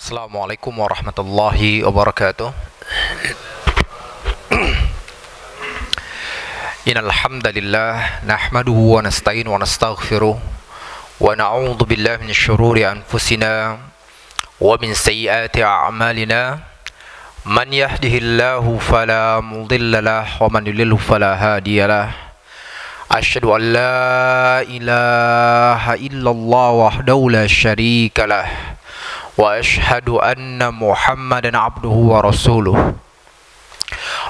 Assalamualaikum warahmatullahi wabarakatuh. Innal hamdalillah nahmaduhu wa nasta'inu wa nastaghfiruh wa na'udzu billahi min syururi anfusina wa min sayyiati a'malina. Man yahdihillahu fala mudilla lahu wa man yudlilhu fala hadiyalah. Asyhadu an la ilaha illallah wahdahu la syarika lah wa asyhadu anna Muhammadan abduhu wa rasuluh.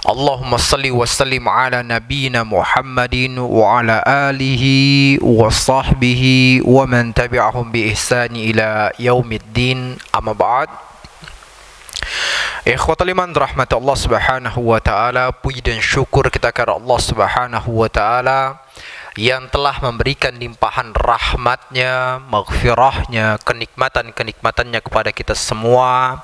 Allahumma salli wa sallim ala nabiyyina Muhammadin wa ala alihi wa sahbihi wa man tabi'ahum bi ihsani ila yaumiddin. Amma ba'd. Ikhwatal iman rahmat Allah subhanahu wa ta'ala, puji dan syukur kita kepada Allah subhanahu wa ta'ala yang telah memberikan limpahan rahmatnya, maghfirahnya, kenikmatan-kenikmatannya kepada kita semua.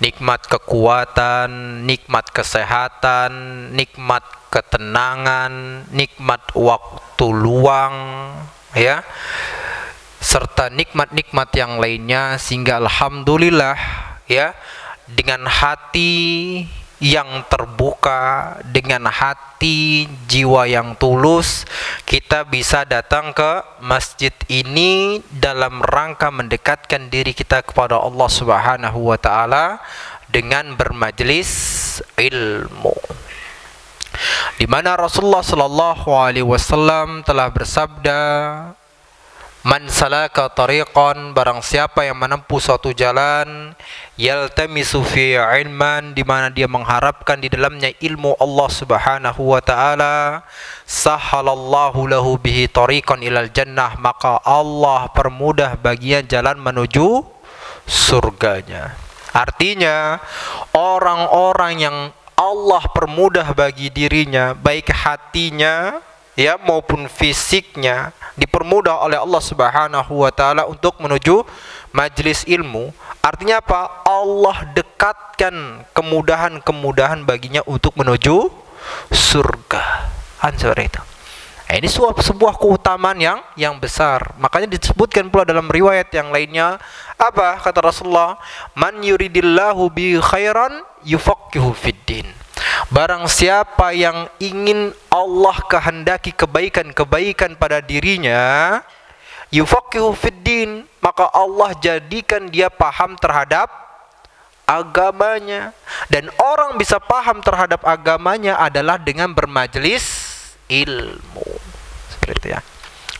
Nikmat kekuatan, nikmat kesehatan, nikmat ketenangan, nikmat waktu luang, ya, serta nikmat-nikmat yang lainnya, sehingga alhamdulillah, ya, dengan hati yang terbuka, dengan hati jiwa yang tulus, kita bisa datang ke masjid ini dalam rangka mendekatkan diri kita kepada Allah Subhanahu wa ta'ala dengan bermajlis ilmu, di mana Rasulullah sallallahu alaihi wasallam telah bersabda, man salaka tariqan, barang siapa yang menempuh suatu jalan, yaltamisu fi ilman, di mana dia mengharapkan di dalamnya ilmu Allah Subhanahu wa taala, sahalallahu lahu bihi tariqan ilal jannah, maka Allah permudah baginya jalan menuju surganya. Artinya, orang-orang yang Allah permudah bagi dirinya, baik hatinya, ya, maupun fisiknya, dipermudah oleh Allah Subhanahu wa taala untuk menuju majlis ilmu. Artinya apa? Allah dekatkan kemudahan-kemudahan baginya untuk menuju surga. Seperti itu. Ini sebuah keutamaan yang besar. Makanya disebutkan pula dalam riwayat yang lainnya, apa kata Rasulullah? Man yuridillahu bi khairan yufaqihu fiddin. Barang siapa yang ingin Allah kehendaki kebaikan-kebaikan pada dirinya, yufaqihu fiddin, maka Allah jadikan dia paham terhadap agamanya. Dan orang bisa paham terhadap agamanya adalah dengan bermajlis ilmu. Seperti itu, ya.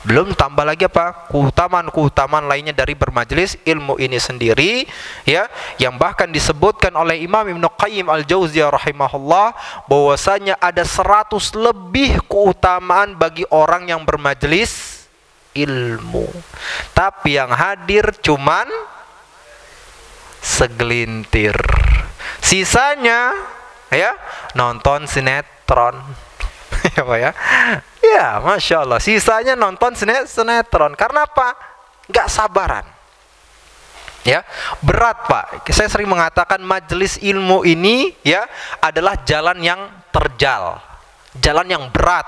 Belum tambah lagi apa? Keutamaan-keutamaan lainnya dari bermajlis ilmu ini sendiri, ya, yang bahkan disebutkan oleh Imam Ibnu Qayyim Al-Jauziyah rahimahullah bahwasanya ada 100 lebih keutamaan bagi orang yang bermajlis ilmu. Tapi yang hadir cuman segelintir. Sisanya, ya, nonton sinetron. Ya, Pak, ya. Ya, Masya Allah. Sisanya nonton sinetron. Karena apa? Gak sabaran. Ya, berat, Pak. Saya sering mengatakan majelis ilmu ini, ya, adalah jalan yang terjal, jalan yang berat.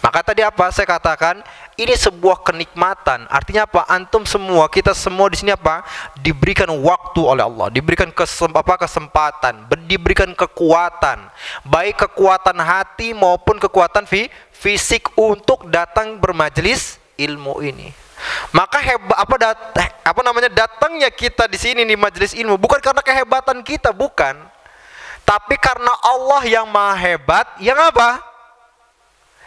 Maka tadi apa? Saya katakan ini sebuah kenikmatan. Artinya apa? Antum semua, kita semua di sini apa? Diberikan waktu oleh Allah, diberikan kesempatan, diberikan kekuatan, baik kekuatan hati maupun kekuatan fisik untuk datang bermajelis ilmu ini. Maka datangnya kita di sini di majelis ilmu bukan karena kehebatan kita, bukan. Tapi karena Allah yang Maha Hebat, yang apa?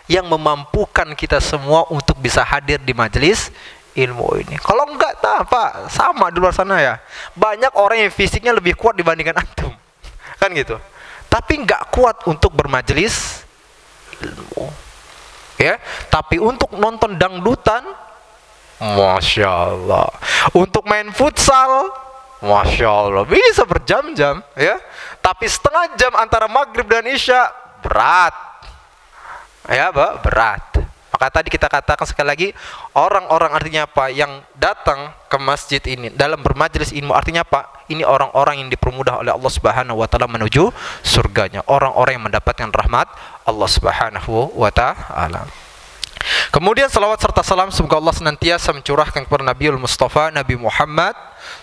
Yang memampukan kita semua untuk bisa hadir di majelis ilmu ini. Kalau enggak, apa? Sama di luar sana, ya. Banyak orang yang fisiknya lebih kuat dibandingkan antum. Kan gitu. Tapi enggak kuat untuk bermajelis ilmu. Ya, tapi untuk nonton dangdutan, Masya Allah. Untuk main futsal, Masya Allah, bisa berjam-jam, ya. Tapi setengah jam antara maghrib dan isya, berat. Ya, berat. Maka tadi kita katakan sekali lagi, orang-orang artinya apa? Yang datang ke masjid ini dalam bermajelis ilmu, artinya apa? Ini orang-orang yang dipermudah oleh Allah Subhanahu wa taala menuju surganya. Orang-orang yang mendapatkan rahmat Allah Subhanahu wa taala. Kemudian salawat serta salam semoga Allah senantiasa mencurahkan kepada Nabiul Mustafa, Nabi Muhammad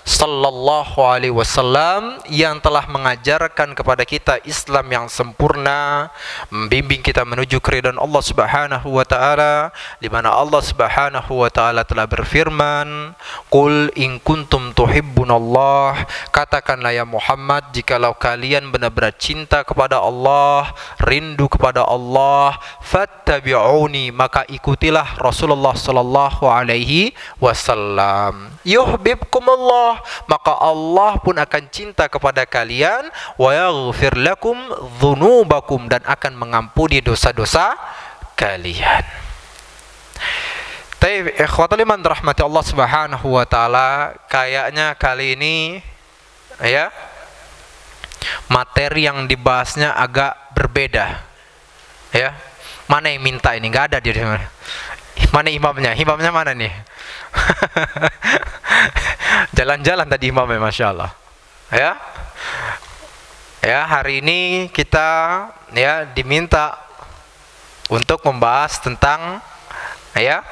sallallahu alaihi wasallam yang telah mengajarkan kepada kita Islam yang sempurna, membimbing kita menuju keridhaan Allah Subhanahu wa taala, di mana Allah Subhanahu wa taala telah berfirman, "Qul in kuntum tuhibbunallah," katakanlah ya Muhammad, jikalau kalian benar-benar cinta kepada Allah, rindu kepada Allah, fattabi'uni, maka ikutilah Rasulullah sallallahu alaihi wasallam. Yuhibbukumullah, maka Allah pun akan cinta kepada kalian, wa yaghfir lakum dzunubakum, dan akan mengampuni dosa-dosa kalian. Taib ikhwatul iman rahmati Allah Subhanahu wa taala, kayaknya kali ini ya materi yang dibahasnya agak berbeda. Ya. Mana yang minta ini? Enggak ada di mana. Mana imamnya? Imamnya mana nih? Jalan-jalan tadi imamnya, masya Allah. Ya, ya, hari ini kita ya diminta untuk membahas tentang ya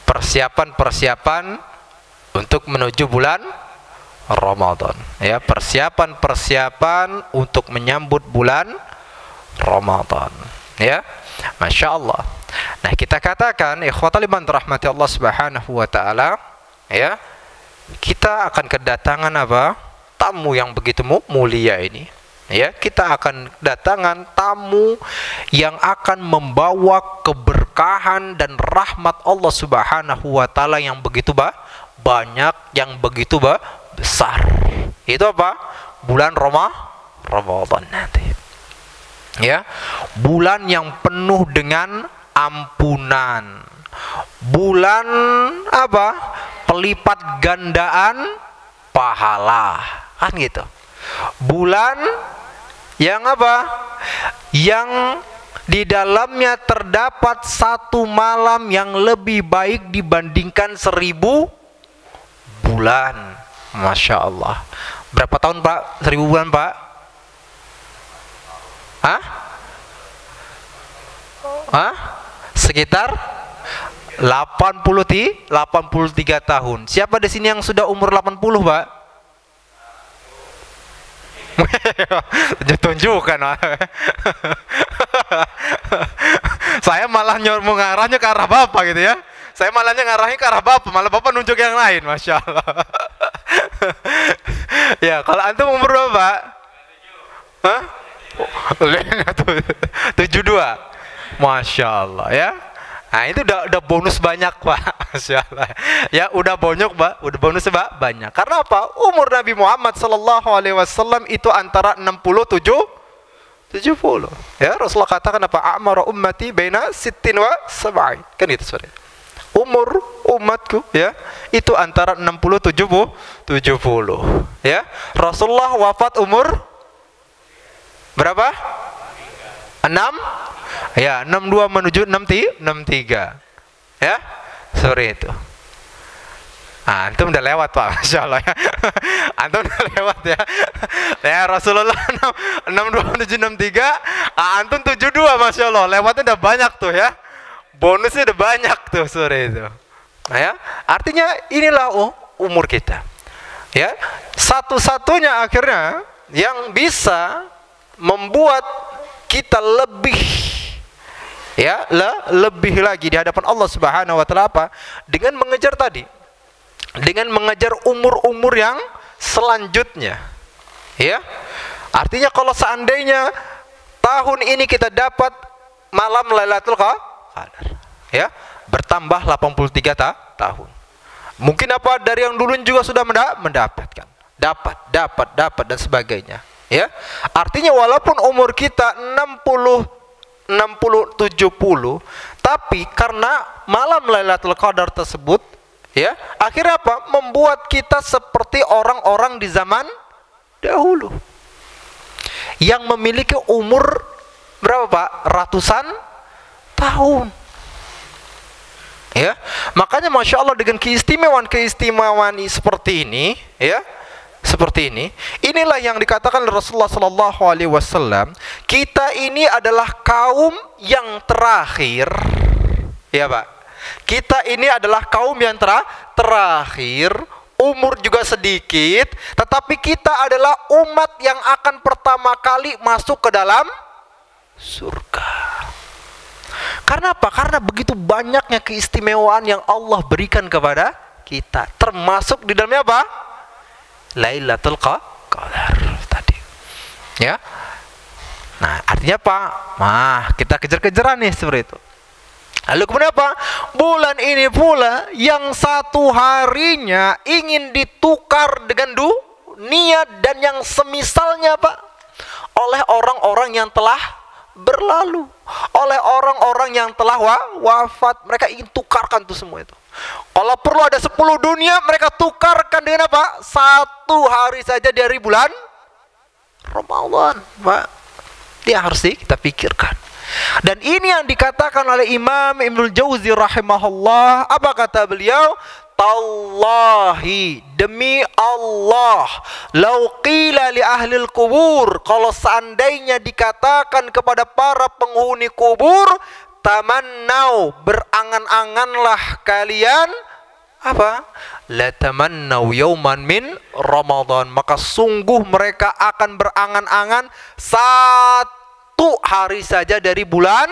persiapan-persiapan untuk menuju bulan Ramadan. Ya, persiapan-persiapan untuk menyambut bulan Ramadan. Ya, masya Allah. Nah, kita katakan ikhwatal iman rahmati Allah Subhanahu wa taala, ya, kita akan kedatangan apa? Tamu yang begitu mulia ini. Ya, kita akan kedatangan tamu yang akan membawa keberkahan dan rahmat Allah Subhanahu wa taala yang begitu banyak, yang begitu besar. Itu apa? Bulan Ramadan nanti. Ya, bulan yang penuh dengan ampunan, bulan apa? Pelipat gandaan pahala, kan gitu. Bulan yang apa? Yang di dalamnya terdapat satu malam yang lebih baik dibandingkan 1000 bulan. Masya Allah. Berapa tahun Pak? 1000 bulan Pak? Hah? Hah? Sekitar 83 tahun. Siapa di sini yang sudah umur 80, Pak? Tunjukkan. Saya malah mengarahnya ke arah Bapak gitu ya. Saya malahnya ngarahnya ke arah Bapak, malah Bapak nunjuk yang lain, masya Allah. Ya, kalau antum umur berapa, Pak? Hah? 72. Masya Allah ya. Nah, itu udah bonus banyak Pak. Masya Allah. Ya, udah banyak Pak, udah bonus Pak banyak. Karena apa? Umur Nabi Muhammad sallallahu alaihi wasallam itu antara 70. Ya, Rasulullah katakan apa? A'mara ummati baina 60 wa 70. Kan itu sebenarnya. Umur umatku ya itu antara 60 70. Ya. Rasulullah wafat umur berapa? 6? Ya, 62 menuju 63. Ya, sore itu. Antum udah lewat Pak, masya Allah ya. Antum udah lewat ya. Ya, Rasulullah 62 menuju 63, antum 72, masya Allah. Lewatnya udah banyak tuh ya. Bonusnya udah banyak tuh sore itu. Nah ya, artinya inilah umur kita. Ya, satu-satunya akhirnya yang bisa membuat kita lebih ya lebih lagi di hadapan Allah Subhanahu wa taala apa? Dengan mengejar tadi. Dengan mengejar umur-umur yang selanjutnya. Ya. Artinya kalau seandainya tahun ini kita dapat malam Lailatul Qadar, ya, bertambah 83 tahun. Mungkin apa dari yang dulu juga sudah mendapatkan. Dapat dan sebagainya. Ya, artinya walaupun umur kita 60, 70, tapi karena malam Lailatul Qadar tersebut, ya, akhirnya apa? Membuat kita seperti orang-orang di zaman dahulu yang memiliki umur berapa Pak? Ratusan tahun. Ya, makanya masya Allah dengan keistimewaan seperti ini, ya. Seperti ini, inilah yang dikatakan Rasulullah Sallallahu Alaihi Wasallam. Kita ini adalah kaum yang terakhir, ya Pak. Kita ini adalah kaum yang terakhir umur juga sedikit, tetapi kita adalah umat yang akan pertama kali masuk ke dalam surga. Karena apa? Karena begitu banyaknya keistimewaan yang Allah berikan kepada kita, termasuk di dalamnya apa? Lailatul Qadar tadi. Ya. Nah, artinya apa? Nah, kita kejar-kejaran nih seperti itu. Lalu kemudian apa? Bulan ini pula yang satu harinya ingin ditukar dengan dunia dan yang semisalnya, Pak, oleh orang-orang yang telah berlalu, oleh orang-orang yang telah wafat. Mereka ingin tukarkan tuh semua itu. Kalau perlu ada 10 dunia, mereka tukarkan dengan apa? Satu hari saja dari bulan Ramadan, Pak. Dia harus kita pikirkan. Dan ini yang dikatakan oleh Imam Ibnul Jauzi rahimahullah. Apa kata beliau? Tallahi, demi Allah, lau qila li ahlil kubur, kalau seandainya dikatakan kepada para penghuni kubur, tamannau, berangan-anganlah kalian apa? La tamannau yauman min Ramadan, maka sungguh mereka akan berangan-angan satu hari saja dari bulan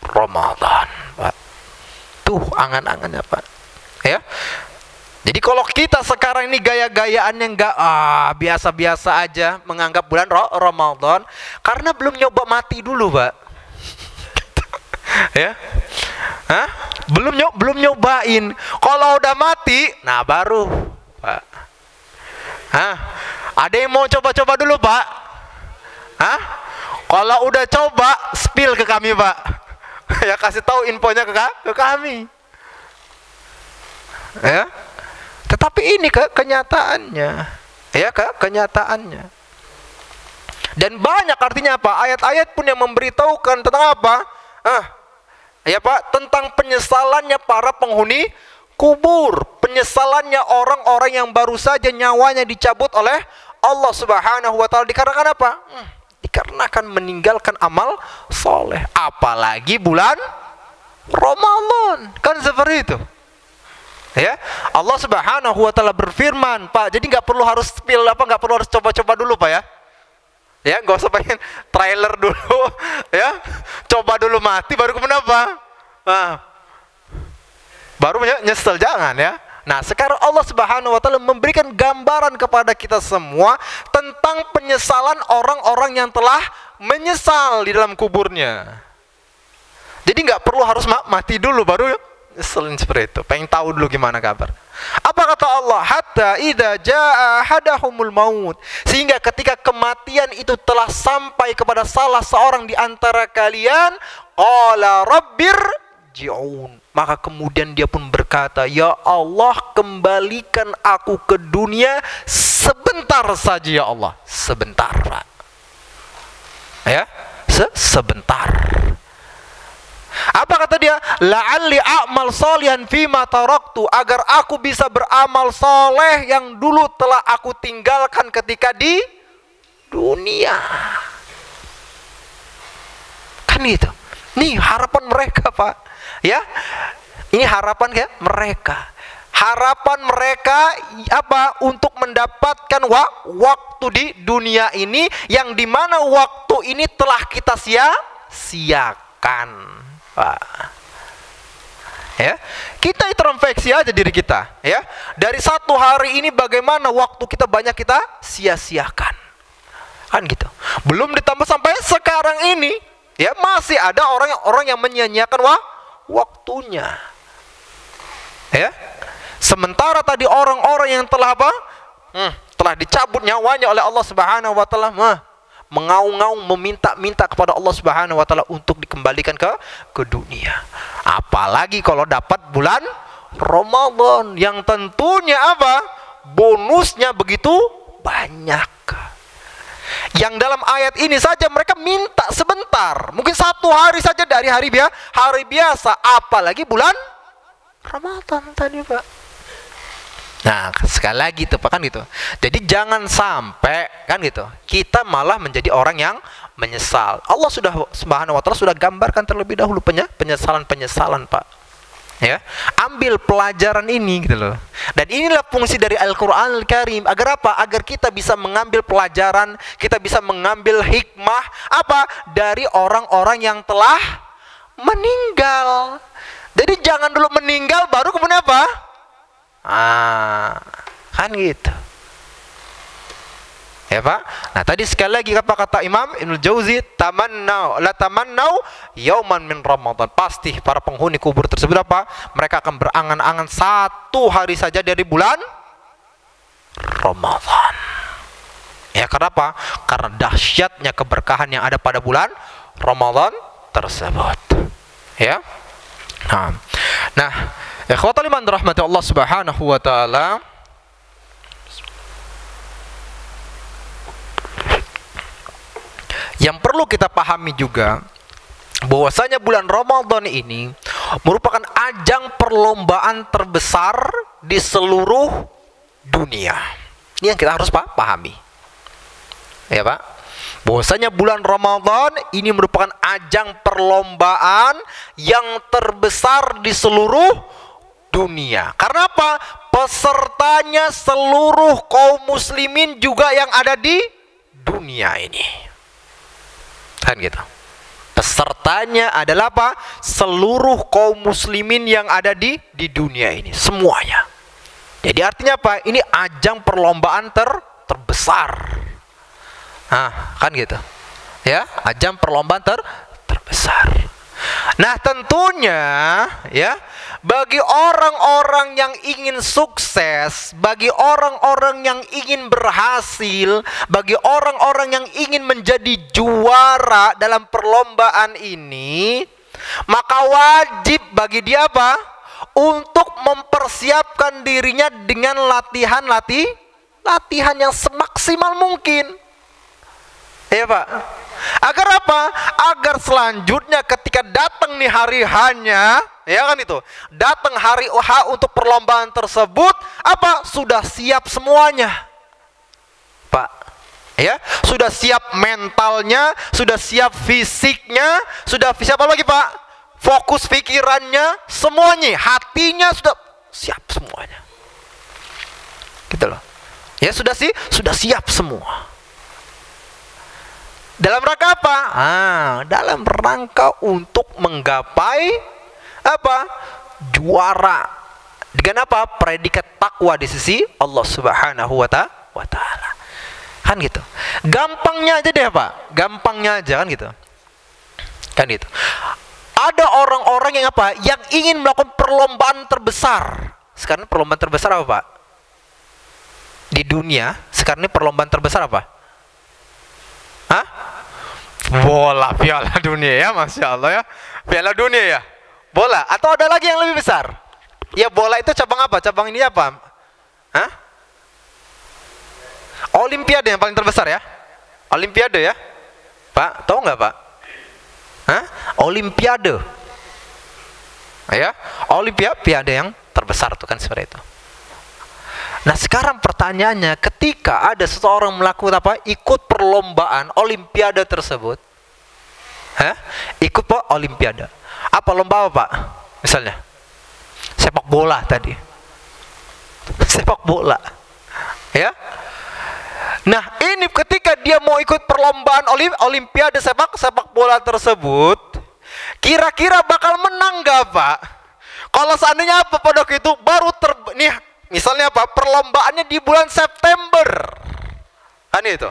Ramadan, Pak. Tuh angan-angannya, Pak. Ya. Jadi kalau kita sekarang ini gaya-gayaannya enggak biasa-biasa aja menganggap bulan Ramadan, karena belum nyoba mati dulu, Pak. Ya. Hah? Belum nyobain. Kalau udah mati, nah baru, Pak. Hah? Ada yang mau coba-coba dulu, Pak? Hah? Kalau udah coba, spill ke kami, Pak. Ya, kasih tahu infonya ke kami. Ya. Tetapi ini kenyataannya. Ya, kenyataannya. Dan banyak artinya apa? Ayat-ayat pun yang memberitahukan tentang apa? Ya, Pak, tentang penyesalannya para penghuni kubur, penyesalannya orang-orang yang baru saja nyawanya dicabut oleh Allah Subhanahu wa taala dikarenakan apa? Dikarenakan meninggalkan amal soleh, apalagi bulan Ramadan. Kan seperti itu. Ya, Allah Subhanahu wa taala berfirman, Pak. Jadi nggak perlu harus spill nggak perlu harus coba-coba dulu, Pak, ya. Ya, nggak usah pengen trailer dulu, ya. Coba dulu mati baru kemudian apa? Baru nyesel, jangan, ya. Nah, sekarang Allah Subhanahu wa taala memberikan gambaran kepada kita semua tentang penyesalan orang-orang yang telah menyesal di dalam kuburnya. Jadi nggak perlu harus mati dulu baru nyeselin seperti itu. Pengen tahu dulu gimana kabar. Apa kata Allah? Hatta idza jaa ahadahumul maut. Sehingga ketika kematian itu telah sampai kepada salah seorang di antara kalian, qala rabbir ji'un, maka kemudian dia pun berkata, ya Allah, kembalikan aku ke dunia sebentar saja ya Allah. Sebentar, Pak. Ya, sebentar. Apa kata dia? La'alli a'mal salihan fima taraktu, agar aku bisa beramal soleh yang dulu telah aku tinggalkan ketika di dunia. Kan itu. Nih harapan mereka, Pak. Ya, ini harapan ya mereka. Harapan mereka apa? Untuk mendapatkan waktu di dunia ini, yang dimana waktu ini telah kita sia-siakan, Pak. Ya, kita introspeksi aja diri kita. Ya, dari satu hari ini bagaimana waktu kita banyak kita sia-siakan, kan gitu. Belum ditambah sampai sekarang ini, ya masih ada orang yang menyia-nyiakan waktunya. Ya, sementara tadi orang-orang yang telah apa? Telah dicabut nyawanya oleh Allah Subhanahu wa taala, mengaung-ngaung meminta-minta kepada Allah Subhanahu wa taala untuk dikembalikan ke dunia. Apalagi kalau dapat bulan Ramadan yang tentunya apa? Bonusnya begitu banyak. Yang dalam ayat ini saja mereka minta sebentar, mungkin satu hari saja dari hari biasa, apalagi bulan Ramadan tadi, Pak. Nah, sekali lagi tuh, Pak, kan gitu. Jadi jangan sampai kan gitu kita malah menjadi orang yang menyesal. Allah sudah Subhanahu wa taala sudah gambarkan terlebih dahulu penyesalan-penyesalan, Pak. Ya, ambil pelajaran ini gitu loh. Dan inilah fungsi dari Al-Qur'anul Karim. Agar apa? Agar kita bisa mengambil pelajaran, kita bisa mengambil hikmah apa? Dari orang-orang yang telah meninggal. Jadi jangan dulu meninggal baru kemudian apa? Kan gitu. Ya Pak. Nah tadi sekali lagi apa kata Imam Ibnul Jauzi, la tamannau yauman min Ramadan. Pasti para penghuni kubur tersebut apa? Mereka akan berangan-angan satu hari saja dari bulan Ramadan. Ya kenapa? Karena dahsyatnya keberkahan yang ada pada bulan Ramadan tersebut. Ya. Nah, ikhwatal iman rahmati Allah Subhanahu wa taala. Yang perlu kita pahami juga bahwasanya bulan Ramadan ini merupakan ajang perlombaan terbesar di seluruh dunia. Ini yang kita harus pahami. Ya Pak. Bahwasanya bulan Ramadan ini merupakan ajang perlombaan yang terbesar di seluruh dunia. Karena apa? Pesertanya seluruh kaum muslimin juga yang ada di dunia ini. Kan gitu. Pesertanya adalah apa? Seluruh kaum muslimin yang ada di dunia ini, semuanya. Jadi artinya apa? Ini ajang perlombaan terbesar. Kan gitu. Ya, ajang perlombaan terbesar. Nah, tentunya ya, bagi orang-orang yang ingin sukses, bagi orang-orang yang ingin berhasil, bagi orang-orang yang ingin menjadi juara dalam perlombaan ini, maka wajib bagi dia apa? Untuk mempersiapkan dirinya dengan latihan yang semaksimal mungkin. Ya Pak. Agar apa? Agar selanjutnya ketika datang nih hari H-nya, ya kan itu, datang hari H untuk perlombaan tersebut, apa? Sudah siap semuanya, Pak. Ya, sudah siap mentalnya, sudah siap fisiknya, sudah siap apa lagi Pak? Fokus pikirannya, semuanya, hatinya sudah siap semuanya. Gitu loh. Ya sudah siap semua. Dalam rangka apa? Dalam rangka untuk menggapai apa? Juara. Dengan apa? Predikat takwa di sisi Allah Subhanahu wa taala. Kan gitu. Gampangnya aja deh, Pak. Gampangnya aja kan gitu. Kan gitu. Ada orang-orang yang apa? Yang ingin melakukan perlombaan terbesar. Sekarang perlombaan terbesar apa, Pak? Di dunia, sekarang ini perlombaan terbesar apa? Bola, Piala Dunia ya, Masya Allah ya. Piala Dunia ya, bola. Atau ada lagi yang lebih besar? Ya bola itu cabang apa? Cabang ini apa? Olimpiade yang paling terbesar ya. Olimpiade ya, Pak. Tahu nggak Pak? Olimpiade. Ya, Olimpiade yang terbesar tuh kan seperti itu. Nah sekarang pertanyaannya, ketika ada seseorang melakukan apa? Ikut perlombaan Olimpiade tersebut, ikut Pak Olimpiade. Apa lomba apa Pak? Misalnya sepak bola tadi, sepak bola, ya. Nah ini ketika dia mau ikut perlombaan Olimpiade sepak bola tersebut, kira-kira bakal menang gak Pak? Kalau seandainya apa pada waktu itu baru misalnya apa? Perlombaannya di bulan September. Itu.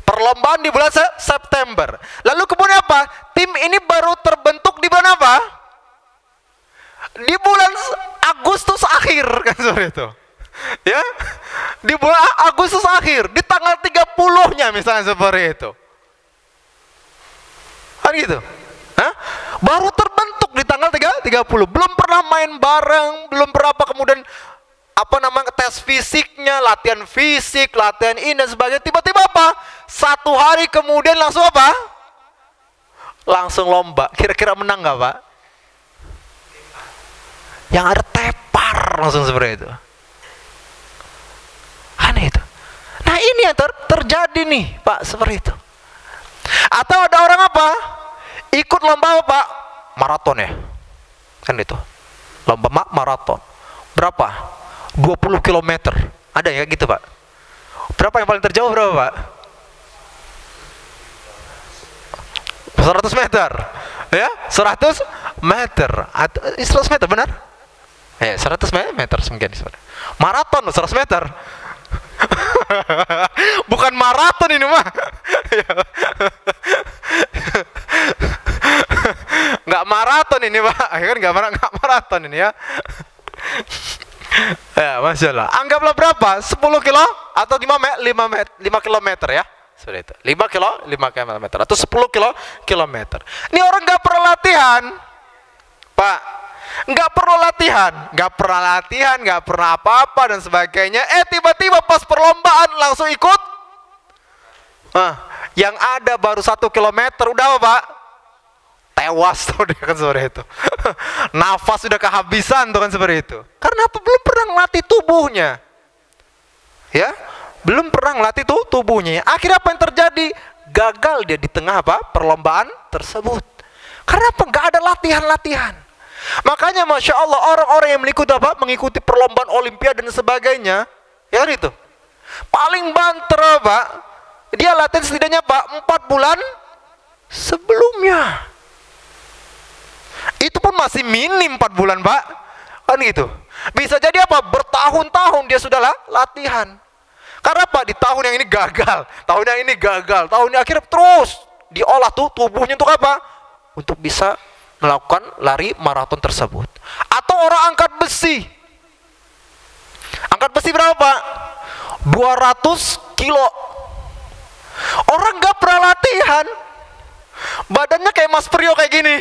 Perlombaan di bulan September. Lalu kemudian apa? Tim ini baru terbentuk di bulan apa? Di bulan Agustus akhir kan seperti itu. Ya. Di bulan Agustus akhir, di tanggal 30-nya misalnya seperti itu. Kan gitu. Baru terbentuk di tanggal 30. Belum pernah main bareng, belum berapa kemudian tes fisiknya, latihan fisik, latihan ini dan sebagainya. Tiba-tiba apa? 1 hari kemudian langsung apa? Langsung lomba. Kira-kira menang nggak Pak? Yang ada tepar langsung seperti itu. Aneh itu. Nah ini yang terjadi nih Pak, seperti itu. Atau ada orang apa? Ikut lomba apa Pak? Maraton ya. Kan itu. Lomba maraton. Berapa? 20 km. Ada ya gitu, Pak? Berapa yang paling terjauh berapa, Pak? 100 meter. Ya, 100 meter. 100 meter benar? 100 meter mungkin. Maraton 100 meter. Bukan maraton ini mah. Nggak maraton ini, Pak. Kan nggak maraton ini ya. Ya, Masya Allah. Anggaplah berapa? 10 kilo atau 5 kilometer ya. Sudah itu. 5 kilometer atau 10 kilometer. Ini orang nggak pernah latihan, Pak. Nggak pernah latihan, nggak pernah apa-apa dan sebagainya. Tiba-tiba pas perlombaan langsung ikut. Yang ada baru 1 kilometer udah apa, Pak? Tewas tuh dia kan seperti itu. Nafas sudah kehabisan tuh kan seperti itu. Karena apa? Belum pernah melatih tubuhnya. Ya, belum pernah melatih tubuhnya. Akhirnya apa yang terjadi? Gagal dia di tengah apa? Perlombaan tersebut. Karena apa? Nggak ada latihan-latihan. Makanya Masya Allah orang-orang yang mengikuti perlombaan olimpiade dan sebagainya, ya itu paling banter, Pak. Dia latihan setidaknya, Pak, 4 bulan sebelumnya. Itu pun masih minim 4 bulan, Pak. Kan gitu. Bisa jadi apa? Bertahun-tahun dia sudah latihan. Karena apa? Di tahun yang ini gagal, tahun yang ini gagal, tahun yang akhirnya terus diolah tubuhnya untuk apa? Untuk bisa melakukan lari maraton tersebut. Atau orang angkat besi. Angkat besi berapa, Pak? 200 kilo. Orang nggak pernah latihan. Badannya kayak Mas Priyo kayak gini.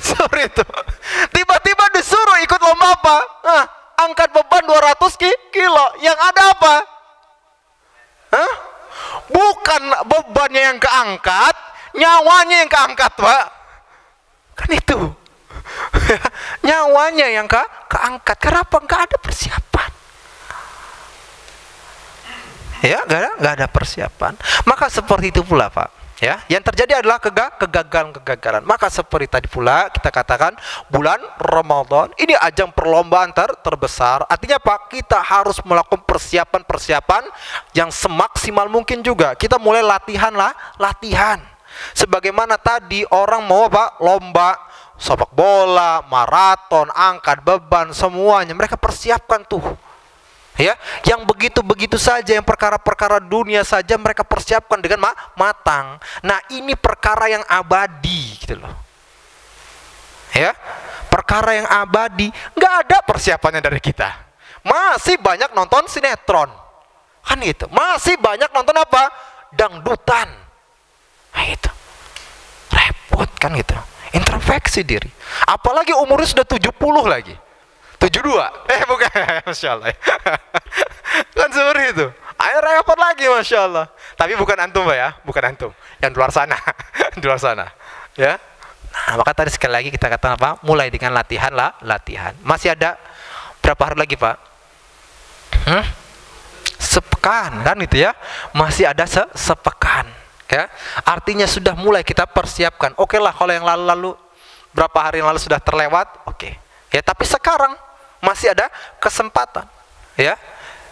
Sorry itu. Tiba-tiba disuruh ikut lomba apa? Angkat beban 200 kilo. Yang ada apa? Bukan bebannya yang keangkat, nyawanya yang keangkat, Pak. Kan itu. Nyawanya yang keangkat. Kenapa? Nggak ada persiapan. Ya, nggak ada persiapan. Maka seperti itu pula, Pak. Ya, yang terjadi adalah kegagalan. Maka seperti tadi pula kita katakan bulan Ramadan ini ajang perlombaan terbesar. Artinya Pak, kita harus melakukan persiapan yang semaksimal mungkin juga. Kita mulai latihan. Sebagaimana tadi orang mau Pak lomba sepak bola, maraton, angkat beban, semuanya mereka persiapkan tuh. Ya, yang begitu-begitu saja, yang perkara-perkara dunia saja mereka persiapkan dengan matang. Nah, ini perkara yang abadi gitu loh. Ya, perkara yang abadi, nggak ada persiapannya dari kita. Masih banyak nonton sinetron, kan gitu. Masih banyak nonton apa? Dangdutan. Nah, itu repot kan gitu. Introspeksi diri. Apalagi umurnya sudah 70 lagi. 72, bukan, Masya Allah. Kan seperti itu. Ayo repot lagi, Masya Allah. Tapi bukan antum, Pak ya, bukan antum. Yang di luar sana, di luar sana. Ya. Nah, maka tadi sekali lagi kita katakan apa? Mulai dengan latihan. Masih ada berapa hari lagi, Pak? Sepekan, kan itu ya? Masih ada sepekan. Ya. Artinya sudah mulai kita persiapkan. Oke lah, kalau yang lalu-lalu berapa hari yang lalu sudah terlewat, oke. Ya, tapi sekarang masih ada kesempatan, ya.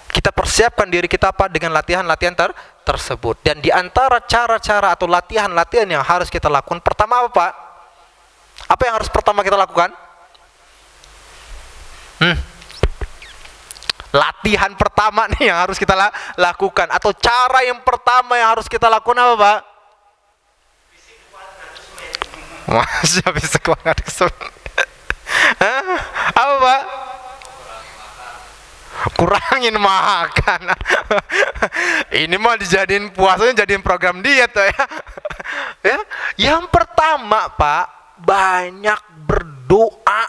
Kita persiapkan diri kita apa dengan latihan-latihan tersebut. Dan di antara cara-cara atau latihan-latihan yang harus kita lakukan, pertama apa, Pak? Apa yang harus pertama kita lakukan? Latihan pertama nih yang harus kita lakukan, atau cara yang pertama yang harus kita lakukan apa, Pak? Masya bisa kuat kesemen. Apa, Pak? Kurangin makan. Ini mah dijadiin puasanya jadiin program diet ya. Ya, yang pertama, Pak, banyak berdoa,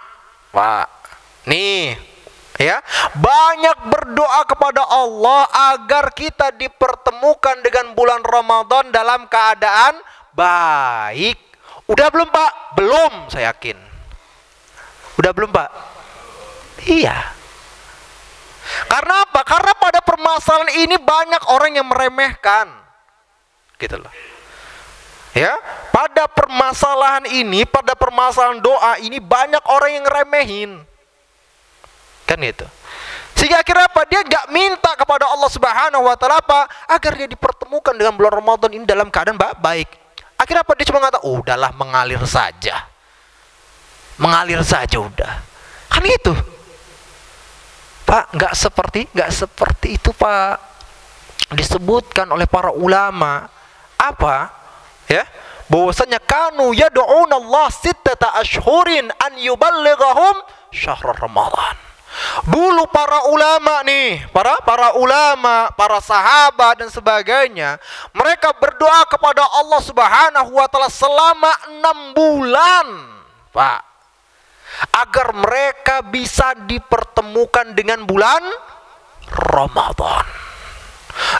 Pak. Nih, ya, banyak berdoa kepada Allah agar kita dipertemukan dengan bulan Ramadan dalam keadaan baik. Udah belum, Pak? Belum, saya yakin. Udah belum, Pak? Iya. Karena apa? Karena pada permasalahan ini banyak orang yang meremehkan. Gitu loh. Ya, pada permasalahan ini, pada permasalahan doa ini banyak orang yang remehin. Kan itu. Sehingga akhirnya apa? Dia nggak minta kepada Allah Subhanahu wa taala apa? Agar dia dipertemukan dengan bulan Ramadan ini dalam keadaan baik. Akhirnya apa? Dia cuma ngata, "Oh, udahlah, mengalir saja." Mengalir saja udah. Kan itu. Pak, nggak seperti itu, Pak. Disebutkan oleh para ulama apa? Ya, bahwasanya kanu yad'un Allah sittata ashhurin an yuballighahum syahr Ramadan. Dulu para ulama nih, para ulama, para sahabat dan sebagainya, mereka berdoa kepada Allah Subhanahu wa taala selama 6 bulan, Pak, agar mereka bisa dipertemukan dengan bulan Ramadan.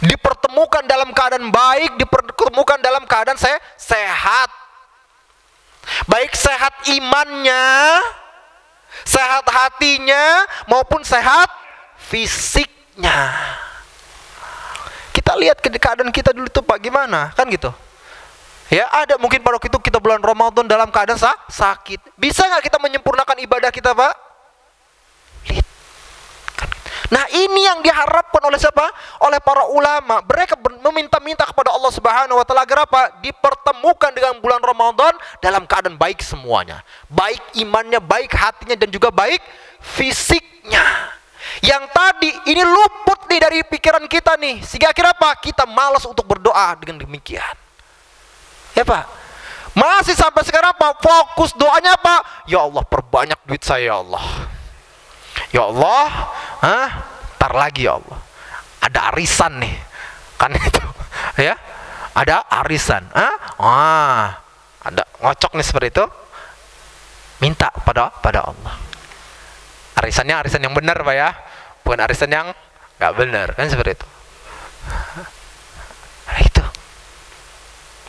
Dipertemukan dalam keadaan baik, dipertemukan dalam keadaan sehat. Baik sehat imannya, sehat hatinya, maupun sehat fisiknya. Kita lihat keadaan kita dulu tuh Pak, gimana? Kan gitu. Ya, ada mungkin pada waktu itu kita bulan Ramadan dalam keadaan sakit. Bisa nggak kita menyempurnakan ibadah kita, Pak? Nah, ini yang diharapkan oleh siapa? Oleh para ulama. Mereka meminta-minta kepada Allah Subhanahu wa taala agar apa? Dipertemukan dengan bulan Ramadan dalam keadaan baik semuanya. Baik imannya, baik hatinya, dan juga baik fisiknya. Yang tadi ini luput nih dari pikiran kita nih. Sehingga akhirnya apa? Kita malas untuk berdoa dengan demikian. Ya Pak? Masih sampai sekarang apa? Fokus doanya apa? Ya Allah, perbanyak duit saya ya Allah. Ya Allah, ntar lagi ya Allah, ada arisan nih, kan itu, ya, ada arisan, ada ngocok nih seperti itu, minta pada Allah. Arisannya arisan yang benar Pak ya, bukan arisan yang nggak benar, kan seperti itu. Nah, itu,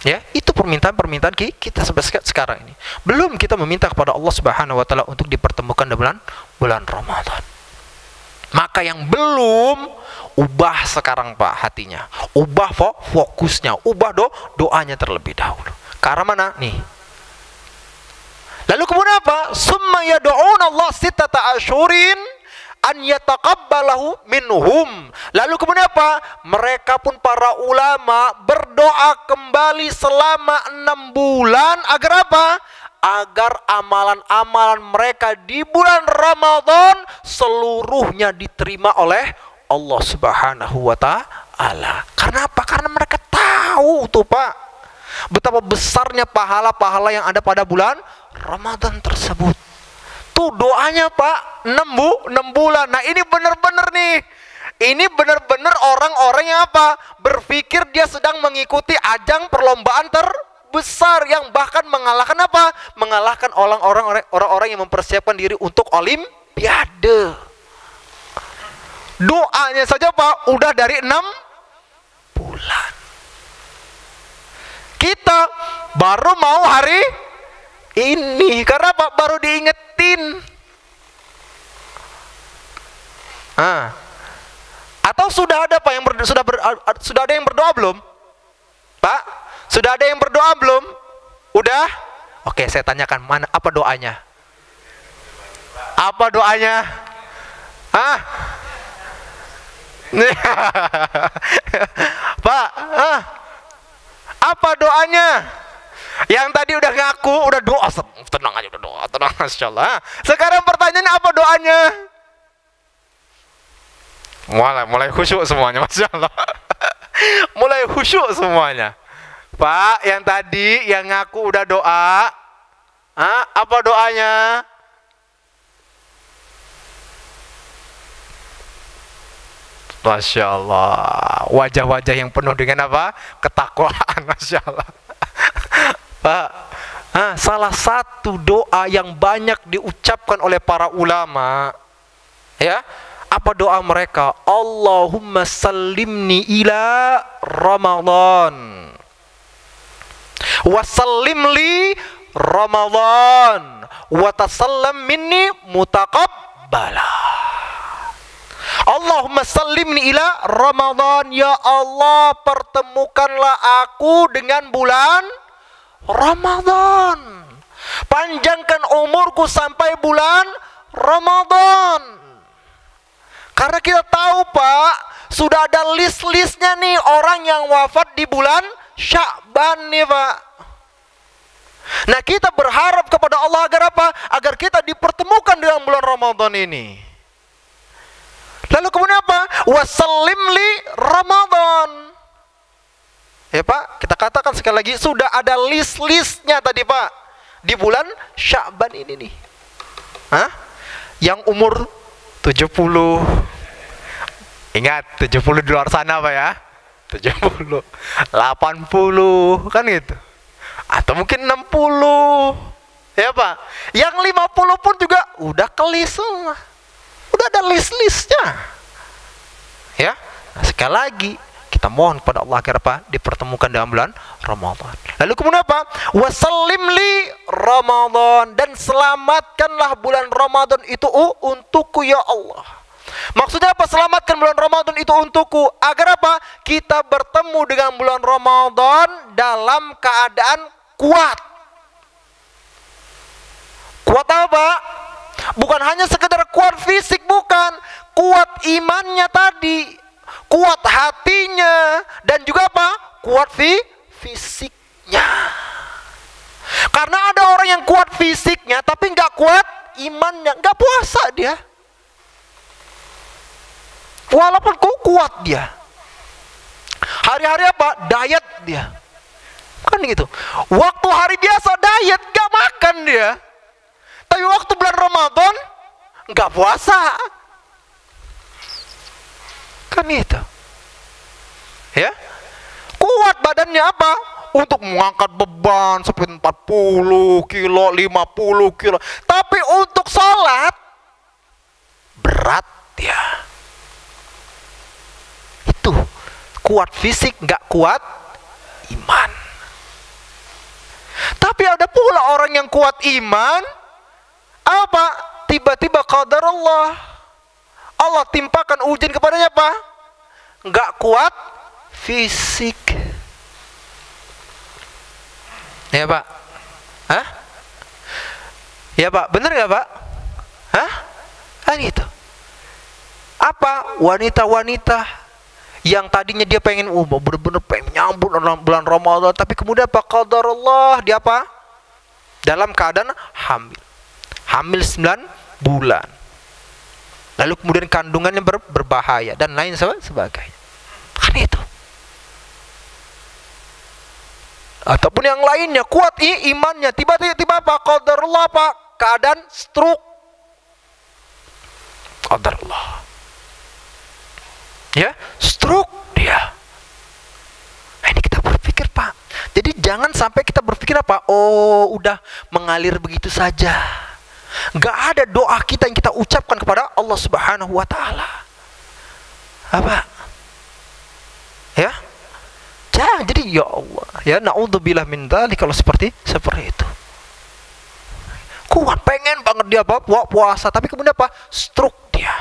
ya, itu permintaan kita sampai sekarang ini. Belum kita meminta kepada Allah Subhanahu wa taala untuk dipertemukan di bulan Ramadan. Maka yang belum, ubah sekarang Pak hatinya, ubah fokusnya, ubah doanya terlebih dahulu. Karena mana nih? Lalu kemudian apa? Summa yad'un Allah sittata asyhurin an yataqabbalahu minhum. Lalu kemudian apa? Mereka pun para ulama berdoa kembali selama 6 bulan agar apa? Agar amalan-amalan mereka di bulan Ramadan seluruhnya diterima oleh Allah Subhanahu wa taala. Karena apa? Karena mereka tahu tuh Pak, betapa besarnya pahala-pahala yang ada pada bulan Ramadan tersebut. Tuh doanya Pak, 6 bulan. Nah, ini benar-benar nih. Ini benar-benar orang-orang yang apa? Berpikir dia sedang mengikuti ajang perlombaan besar yang bahkan mengalahkan apa? Mengalahkan orang-orang yang mempersiapkan diri untuk olimpiade. Doanya saja Pak udah dari 6 bulan. Kita baru mau hari ini karena Pak baru diingetin. Atau sudah ada Pak yang sudah ada yang berdoa belum? Pak, sudah ada yang berdoa belum? Udah? Oke, saya tanyakan apa doanya? Apa doanya? Pak, apa doanya? Yang tadi udah ngaku, udah doa, tenang aja, udah doa, tenang, Masya Allah. Sekarang pertanyaannya apa doanya? Mulai khusyuk semuanya, Masya Allah. Mulai khusyuk semuanya. Pak, yang tadi yang ngaku udah doa, apa doanya? Masya Allah, wajah-wajah yang penuh dengan apa? Ketakwaan, Masya Allah. Pak, salah satu doa yang banyak diucapkan oleh para ulama, ya, apa doa mereka? Allahumma sallimni ila Ramadan wa sallim li Ramadan wa tasallam minni mutaqabbala. Allahumma sallimni ila Ramadan, ya Allah pertemukanlah aku dengan bulan Ramadan. Panjangkan umurku sampai bulan Ramadan. Karena kita tahu Pak, sudah ada list-listnya nih orang yang wafat di bulan Sya'ban nih Pak. Nah kita berharap kepada Allah agar apa? Agar kita dipertemukan dengan bulan Ramadan ini. Lalu kemudian apa? Wasallim li Ramadan. Ya Pak, kita katakan sekali lagi, sudah ada list-listnya tadi Pak. Di bulan Sya'ban ini nih. Hah? Yang umur 70. Ingat, 70 di luar sana Pak ya. 70, 80, kan gitu. Atau mungkin 60. Ya Pak. Yang 50 pun juga udah kelis semua. Udah ada list-listnya. Ya. Nah, sekali lagi kita mohon kepada Allah agar apa? Dipertemukan dalam bulan Ramadan. Lalu kemudian apa? Wasallim li Ramadan, dan selamatkanlah bulan Ramadan itu untukku ya Allah. Maksudnya apa? Selamatkan bulan Ramadan itu untukku agar apa? Kita bertemu dengan bulan Ramadan dalam keadaan kuat. Kuat apa? Bukan hanya sekedar kuat fisik, bukan. Kuat imannya tadi, kuat hatinya, dan juga apa? Kuat fisiknya. Karena ada orang yang kuat fisiknya tapi nggak kuat imannya, nggak puasa dia. Walaupun kuat dia, hari-hari apa? Diet dia, kan gitu. Waktu hari biasa diet, nggak makan dia. Tapi waktu bulan Ramadan nggak puasa, kan itu. Ya, kuat badannya apa? Untuk mengangkat beban seperti 40 kilo, 50 kilo. Tapi untuk sholat berat dia. Itu kuat fisik, nggak kuat iman. Tapi ada pula orang yang kuat iman, apa? Tiba-tiba qadar Allah timpakan ujian kepadanya apa? Nggak kuat fisik. Ya Pak? Hah? Ya Pak, bener nggak Pak? Hah? Kan gitu. Apa? Wanita-wanita yang tadinya dia pengen bener-bener pengen nyambut bulan Ramadan, tapi kemudian apa? Qadar Allah, dia apa? Dalam keadaan hamil 9 bulan. Lalu kemudian kandungannya berbahaya dan lain sebagainya. Kan itu. Ataupun yang lainnya kuat imannya, tiba-tiba apa? Qadarullah apa? Keadaan stroke. Qadarullah. Ya, stroke dia. Nah, ini kita berpikir Pak. Jadi jangan sampai kita berpikir apa? Oh, udah mengalir begitu saja. Gak ada doa kita yang kita ucapkan kepada Allah Subhanahu wa Ta'ala. Apa? Ya? Jangan, jadi ya Allah, ya naudzubillah min dzalik, kalau seperti itu. Kuat, pengen banget dia apa? Puasa, tapi kemudian apa? Stroke dia.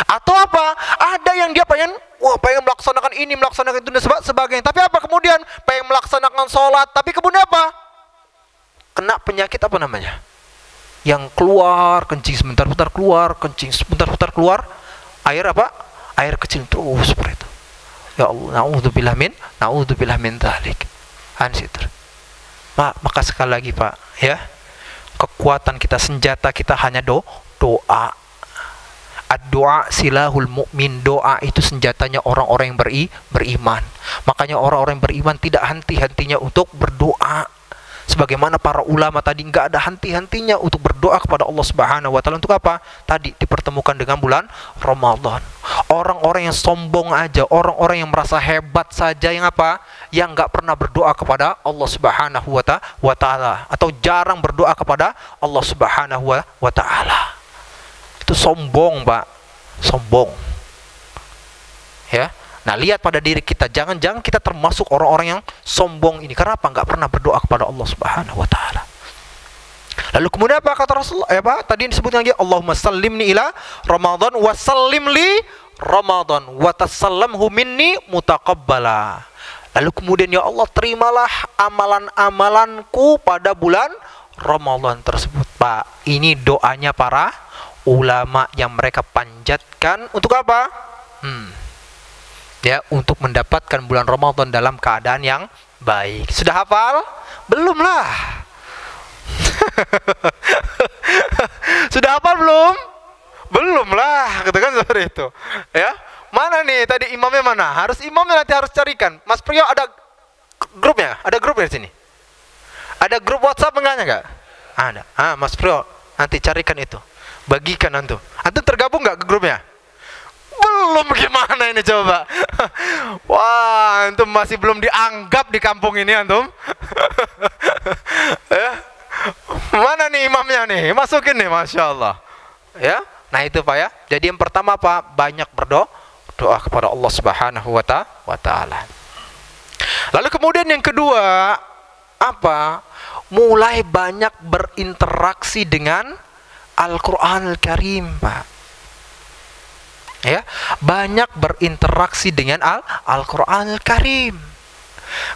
Atau apa? Ada yang dia pengen melaksanakan ini, melaksanakan itu dan sebagainya. Tapi apa kemudian? Pengen melaksanakan sholat, tapi kemudian apa? Kena penyakit apa namanya? Yang keluar kencing sebentar-bentar keluar, kencing sebentar-bentar keluar, air apa? Air kecil terus seperti itu. Ya Allah, naudzubillah min dzalik. Ansitur. Maka sekali lagi Pak, ya. Kekuatan kita, senjata kita hanya doa. Ad-doa silahul mu'min. Doa itu senjatanya orang-orang yang beriman. Makanya orang-orang yang beriman tidak henti-hentinya untuk berdoa. Sebagaimana para ulama tadi nggak ada henti-hentinya untuk berdoa kepada Allah Subhanahu wa Ta'ala. Untuk apa? Tadi dipertemukan dengan bulan Ramadan. Orang-orang yang sombong aja, orang-orang yang merasa hebat saja, yang apa? Yang nggak pernah berdoa kepada Allah Subhanahu wa Ta'ala, atau jarang berdoa kepada Allah Subhanahu wa Ta'ala. Itu sombong Pak, sombong. Ya. Nah, lihat pada diri kita, jangan-jangan kita termasuk orang-orang yang sombong ini. Karena apa? Nggak pernah berdoa kepada Allah Subhanahu wa Ta'ala. Lalu kemudian apa kata Rasulullah? Tadi disebutkan lagi, Allahumma sallimni ila Ramadan wa sallim li Ramadan wa tasallamhu minni mutaqabbala. Lalu kemudian ya Allah terimalah amalan-amalanku pada bulan Ramadan tersebut. Pak, ini doanya para ulama yang mereka panjatkan untuk apa? Ya, untuk mendapatkan bulan Ramadan dalam keadaan yang baik. Sudah hafal? Belum lah. Sudah hafal belum? Belum lah, gitu kan seperti itu. Ya. Mana nih tadi imamnya mana? Harus imamnya nanti harus carikan. Mas Priyo ada grupnya? Ada grupnya di sini? Ada grup WhatsApp enggak? Ada. Mas Priyo nanti carikan itu. Bagikan antum. Antum tergabung enggak ke grupnya? Belum, gimana ini coba? Wah, antum masih belum dianggap di kampung ini antum. Ya. Mana nih imamnya nih? Masukin nih, Masya Allah. Ya. Nah itu Pak ya. Jadi yang pertama Pak, banyak berdoa kepada Allah Subhanahu wa Ta'ala. Lalu kemudian yang kedua apa? Mulai banyak berinteraksi dengan Al-Qur'anul Karim, Pak. Ya, banyak berinteraksi dengan Al-Qur'anul Karim.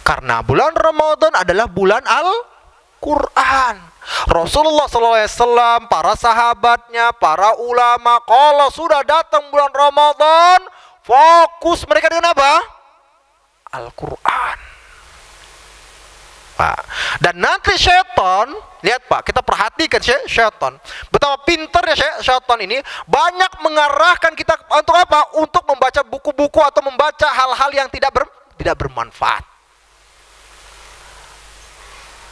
Karena bulan Ramadan adalah bulan Al-Qur'an. Rasulullah SAW, para sahabatnya, para ulama, kalau sudah datang bulan Ramadan, fokus mereka dengan apa? Al-Quran, Pak. Dan nanti syaitan, lihat Pak, kita perhatikan syaitan, betapa pintarnya syaitan ini, banyak mengarahkan kita untuk apa? Untuk membaca buku-buku atau membaca hal-hal yang tidak bermanfaat.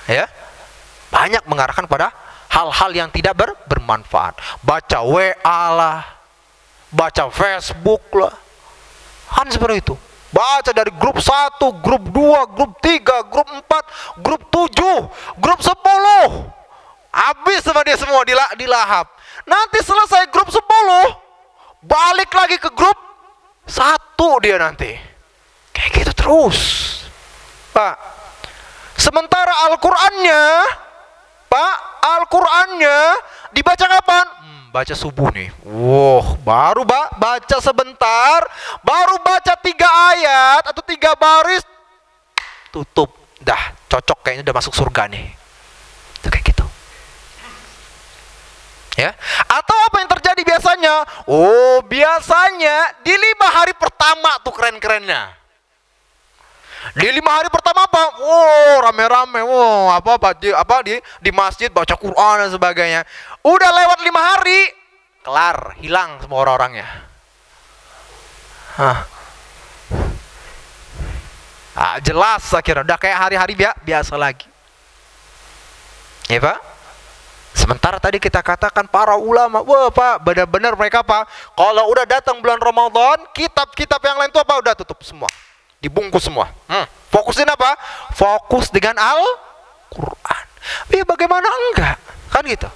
Ya, banyak mengarahkan pada hal-hal yang tidak bermanfaat. Baca WA lah, baca Facebook lah, kan seperti itu. Baca dari grup 1, grup 2, grup 3, grup 4, grup 7, grup 10. Habis sama dia semua dilahap. Nanti selesai grup 10, balik lagi ke grup 1 dia nanti. Kayak gitu terus, Pak. Sementara Al-Qur'annya, Pak, Al-Qur'annya dibaca kapan? Baca subuh nih. Baru baca sebentar, baru baca 3 ayat atau 3 baris, tutup. Dah, cocok, kayaknya udah masuk surga nih. Itu kayak gitu. Ya. Atau apa yang terjadi biasanya? Biasanya di 5 hari pertama tuh keren-kerennya. Di 5 hari pertama apa? Rame-rame. Di masjid baca Quran dan sebagainya. Udah lewat 5 hari, kelar, hilang semua orang-orangnya. Jelas akhirnya udah kayak hari-hari biasa lagi. Ya Pak? Sementara tadi kita katakan para ulama, Pak, benar-benar mereka Pak, kalau udah datang bulan Ramadan, kitab-kitab yang lain tuh apa? Udah tutup semua. Dibungkus semua. Fokusin apa? Fokus dengan Al-Quran. Ya bagaimana enggak? Kan gitu.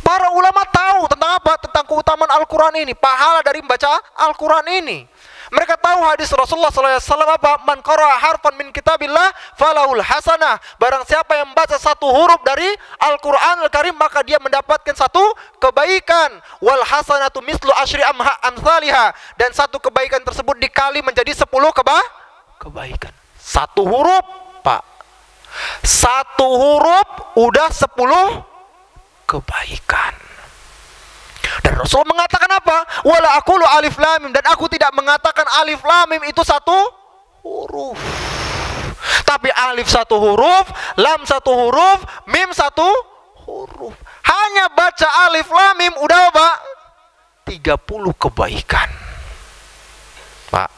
Para ulama tahu tentang apa? Tentang keutamaan Al-Quran ini, pahala dari membaca Al-Quran ini. Mereka tahu hadis Rasulullah SAW apa? Man qara'a harfan min kitabillah falahul hasanah. Barang siapa yang membaca 1 huruf dari Al-Quran Al-Karim, maka dia mendapatkan 1 kebaikan. Wal hasanatu mislu asyri amthaliha. Dan 1 kebaikan tersebut dikali menjadi 10 kebaikan. 1 huruf, Pak. 1 huruf udah 10 kebaikan. Dan Rasul mengatakan apa? Wala aqulu alif lam mim, dan aku tidak mengatakan alif lam mim itu 1 huruf. Tapi alif 1 huruf, lam 1 huruf, mim 1 huruf. Hanya baca alif lam mim udah apa? 30 kebaikan. Pak.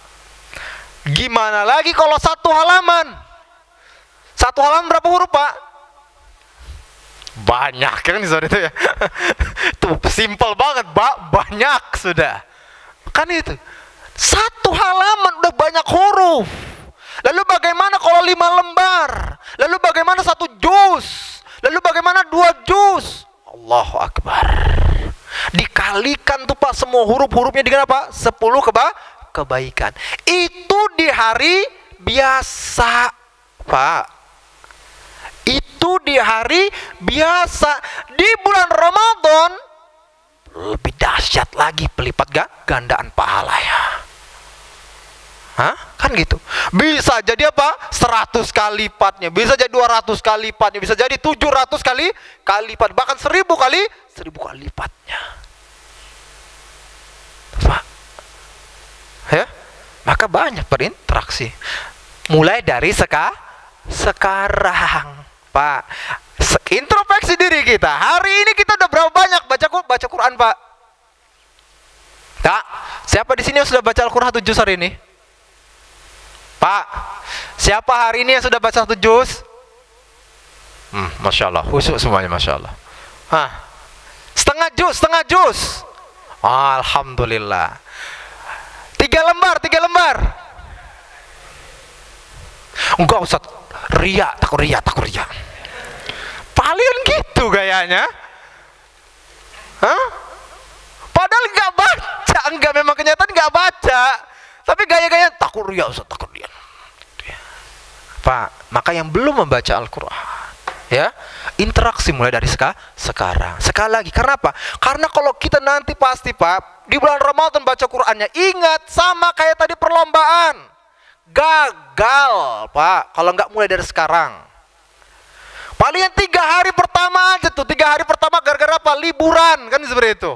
Gimana lagi kalau 1 halaman? 1 halaman berapa huruf, Pak? Banyak kan itu ya. Tuh simple banget, banyak sudah. Kan itu. 1 halaman udah banyak huruf. Lalu bagaimana kalau 5 lembar? Lalu bagaimana 1 juz? Lalu bagaimana 2 juz? Allahu Akbar. Dikalikan tuh Pak semua huruf-hurufnya dengan apa? 10 kebaikan. Itu di hari biasa, Pak. Itu di hari biasa. Di bulan Ramadan lebih dahsyat lagi pelipat gandaan pahalanya. Kan gitu. Bisa jadi apa? 100 kali lipatnya, bisa jadi 200 kali lipatnya, bisa jadi 700 kali lipat, bahkan 1000 kali lipatnya. Pak. Ya? Maka banyak berinteraksi. Mulai dari sekarang, Pak. Introspeksi diri kita. Hari ini kita udah berapa banyak baca Quran, Pak? Kak, siapa di sini yang sudah baca Al-Quran 1 juz hari ini? Pak, siapa hari ini yang sudah baca 1 juz? Masya Allah, khusyuk semuanya, Masya Allah. Setengah juz. Alhamdulillah. 3 lembar. Enggak, Ustaz, takut riak. Paling gitu gayanya. Padahal enggak baca, memang kenyataan enggak baca. Tapi gaya-gaya takut riak, Ustaz, takut riak. Pak, maka yang belum membaca Al-Quran, ya, interaksi mulai dari sekarang. Sekali lagi, karena apa? Karena kalau kita nanti pasti, Pak, di bulan Ramadan baca Qurannya, ingat sama kayak tadi perlombaan, gagal, Pak, kalau nggak mulai dari sekarang. Palingan 3 hari pertama aja tuh, 3 hari pertama gara-gara apa? Liburan, kan seperti itu.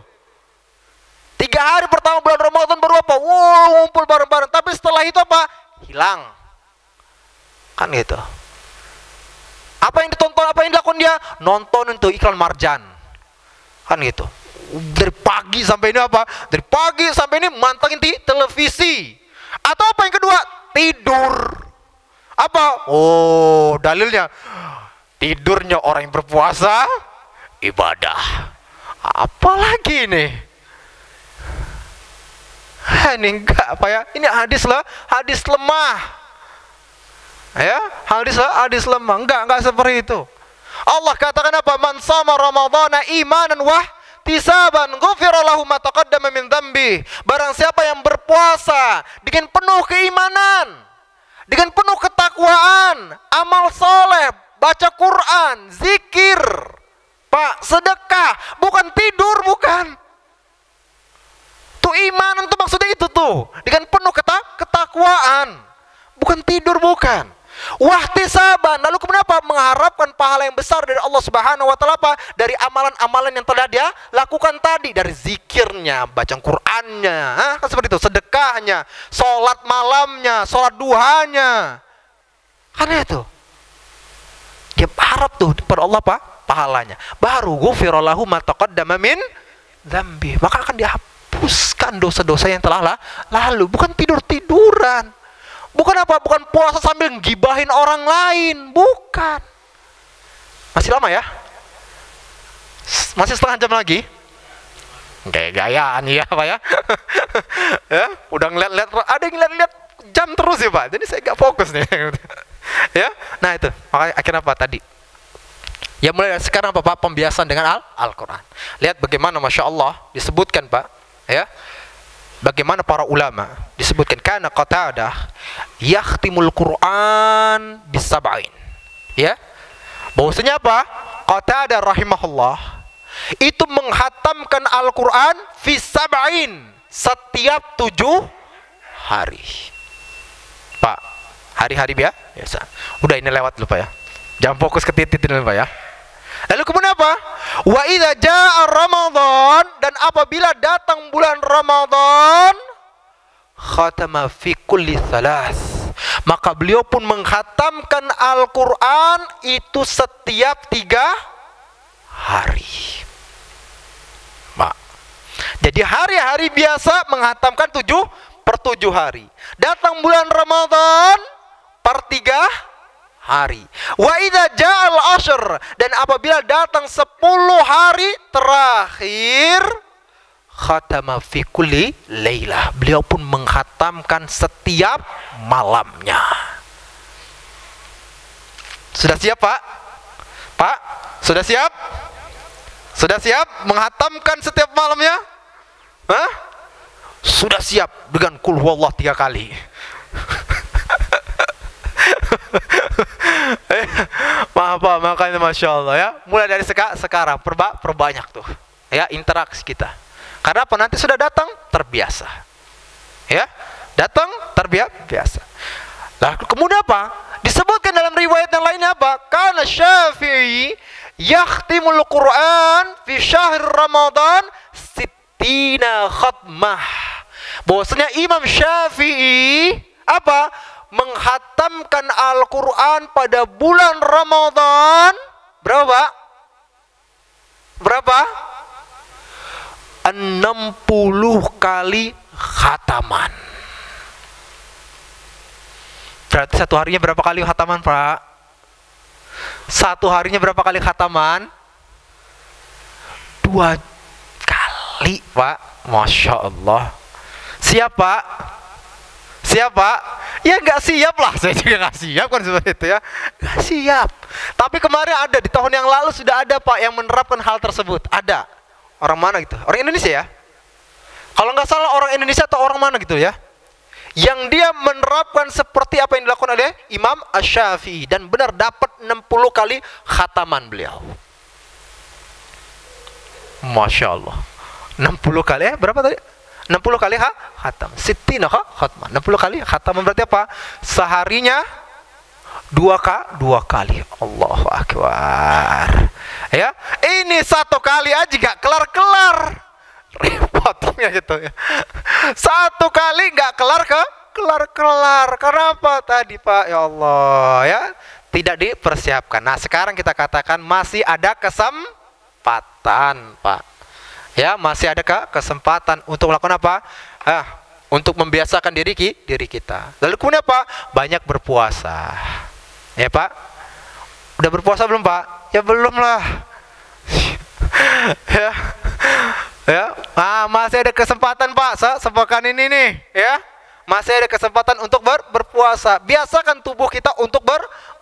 3 hari pertama bulan Ramadan baru apa? Ngumpul bareng-bareng. Tapi setelah itu apa? Hilang. Kan gitu. Apa yang ditonton, apa yang dilakukan dia? Nonton untuk iklan Marjan. Kan gitu. Dari pagi sampai ini apa? Dari pagi sampai ini mantengin di televisi. Atau apa yang kedua? Tidur. Apa? Oh, dalilnya tidurnya orang yang berpuasa ibadah. Apalagi nih? Ini enggak apa ya? Ini hadis lemah. Ya, hadis lemah. Enggak seperti itu. Allah katakan apa? Man sama Ramadhana imanan wah tisaban ghufira lahu ma taqaddama min dzambi. Barang siapa yang berpuasa dengan penuh keimanan, dengan penuh ketakwaan, amal soleh, baca Quran, zikir, Pak, sedekah, bukan tidur, bukan. Tuh imanan tuh maksudnya itu tuh, dengan penuh ketakwaan, bukan tidur, bukan. Wahtisaban, lalu kenapa? Mengharapkan pahala yang besar dari Allah Subhanahu wa taala, apa? Dari amalan-amalan yang telah dia lakukan tadi, dari zikirnya, baca Qur'annya, kan seperti itu, sedekahnya, sholat malamnya, sholat duhanya. Karena itu dia harap tuh kepada Allah, Pak, pahalanya. Baru ghufira lahu ma taqaddama min dzambi. Maka akan dihapuskan dosa-dosa yang telah lalu, bukan tidur-tiduran. Bukan apa? Bukan puasa sambil gibahin orang lain. Bukan. Masih lama ya? Masih setengah jam lagi? Gaya-gayaan ya, Pak ya. Ya, udah ngeliat-liat, ada yang ngeliat-liat jam terus ya, Pak. Jadi saya gak fokus nih. Ya, nah itu. Makanya akhirnya apa tadi? Ya mulai dari sekarang apa, Pak? Pembiasan dengan Al-Quran. Lihat bagaimana, Masya Allah, disebutkan, Pak. Ya. Bagaimana para ulama disebutkan kana Qatadah yakhtimul Quran bisab'in. Ya. Bahwasanya apa? Qatadah rahimahullah itu menghatamkan Al-Quran fi sab'in, setiap 7 hari. Pak, hari-hari biasa. Udah ini lewat dulu, Pak ya. Jangan fokus ke titik ini, Pak ya. Lalu kemudian apa? Wa idza jaa Ramadan, dan apabila datang bulan Ramadan, khatama fi kulli thalath, maka beliau pun menghatamkan Al-Quran itu setiap 3 hari. Pak. Jadi hari-hari biasa menghatamkan 7/7 hari. Datang bulan Ramadan per 3 hari. Wa idza ja'al ashr, dan apabila datang 10 hari terakhir, khatama fi kulli lailah, beliau pun menghatamkan setiap malamnya. Sudah siap, Pak? Pak, sudah siap? Sudah siap menghatamkan setiap malamnya? Hah? Sudah siap dengan qul huwallah 3 kali. Maaf, Pak, makanya Masya Allah ya. Mulai dari sekarang perbanyak tuh ya interaksi kita. Karena apa? Nanti sudah datang terbiasa. Ya, datang terbiasa. Lah kemudian apa? Disebutkan dalam riwayat yang lainnya apa? Karena Syafi'i yakhtimul Quran fi syahr Ramadan sittina khatmah. Bahwasanya Imam Syafi'i apa? Menghatamkan Al-Quran pada bulan Ramadan berapa? Berapa? 60 kali khataman. Berarti satu harinya berapa kali khataman, Pak? Satu harinya berapa kali khataman? 2 kali, Pak. Masya Allah. Siapa? Siapa? Ya nggak siap lah, saya juga nggak siap kan seperti itu ya, nggak siap. Tapi kemarin ada, di tahun yang lalu sudah ada Pak yang menerapkan hal tersebut. Ada. Orang mana gitu? Orang Indonesia ya? Kalau nggak salah orang Indonesia atau orang mana gitu ya? Yang dia menerapkan seperti apa yang dilakukan oleh Imam Asy-Syafi'i dan benar dapat 60 kali khataman beliau. Masya Allah. 60 kali ya? Berapa tadi? 60 kali khatam. Sittina khatman. 60 kali khataman berarti apa? Seharinya 2 kali. Allahu Akbar. Ya, ini 1 kali aja gak kelar-kelar. Repotnya gitu ya. 1 kali gak kelar-kelar. Kenapa tadi Pak? Ya Allah ya. Tidak dipersiapkan. Nah sekarang kita katakan masih ada kesempatan Pak. Ya, masih ada kesempatan untuk melakukan apa? Untuk membiasakan diri kita. Lalu kemudian apa? Banyak berpuasa. Ya, Pak? Udah berpuasa belum, Pak? Ya belum lah. Ya. Ya, masih ada kesempatan, Pak. Sepekan ini nih, ya. Masih ada kesempatan untuk berpuasa. Biasakan tubuh kita untuk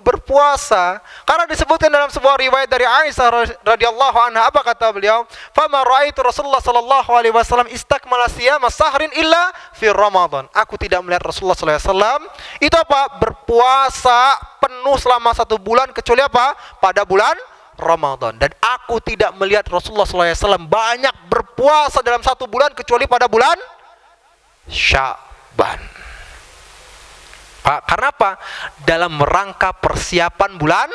berpuasa. Karena disebutkan dalam sebuah riwayat dari Aisyah radhiyallahu anha, apa kata beliau? "Fama ra'aitu Rasulullah sallallahu alaihi wasallam istakmala siyama sahrin illa fi Ramadan." Aku tidak melihat Rasulullah sallallahu alaihi wasallam itu apa? Berpuasa penuh selama 1 bulan kecuali apa? Pada bulan Ramadan. Dan aku tidak melihat Rasulullah sallallahu alaihi wasallam banyak berpuasa dalam 1 bulan kecuali pada bulan Sya'ban. Pak, karena apa? Dalam rangka persiapan bulan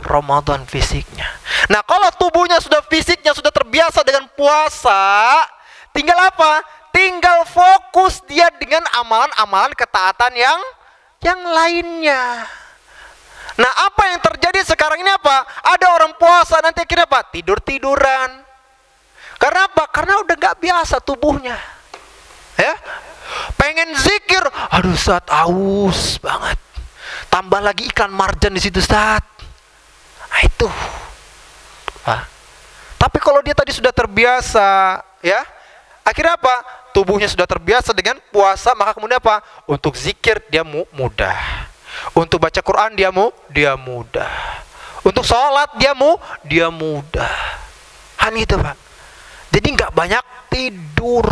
Ramadan fisiknya. Nah, kalau tubuhnya sudah fisiknya sudah terbiasa dengan puasa, tinggal apa? Tinggal fokus dia dengan amalan-amalan ketaatan yang lainnya. Nah, apa yang terjadi sekarang ini apa? Ada orang puasa nanti akhirnya apa? Tidur-tiduran. Karena apa? Karena udah nggak biasa tubuhnya. Ya? Pengen zikir, aduh Ustaz, aus banget. Tambah lagi iklan marjan di situ Ustaz. Nah, itu. Tapi kalau dia tadi sudah terbiasa, ya, akhirnya apa? Tubuhnya sudah terbiasa dengan puasa, maka kemudian apa? Untuk zikir dia mudah. Untuk baca Quran dia mudah. Untuk sholat dia mudah. Hanya itu Pak. Jadi nggak banyak tidur.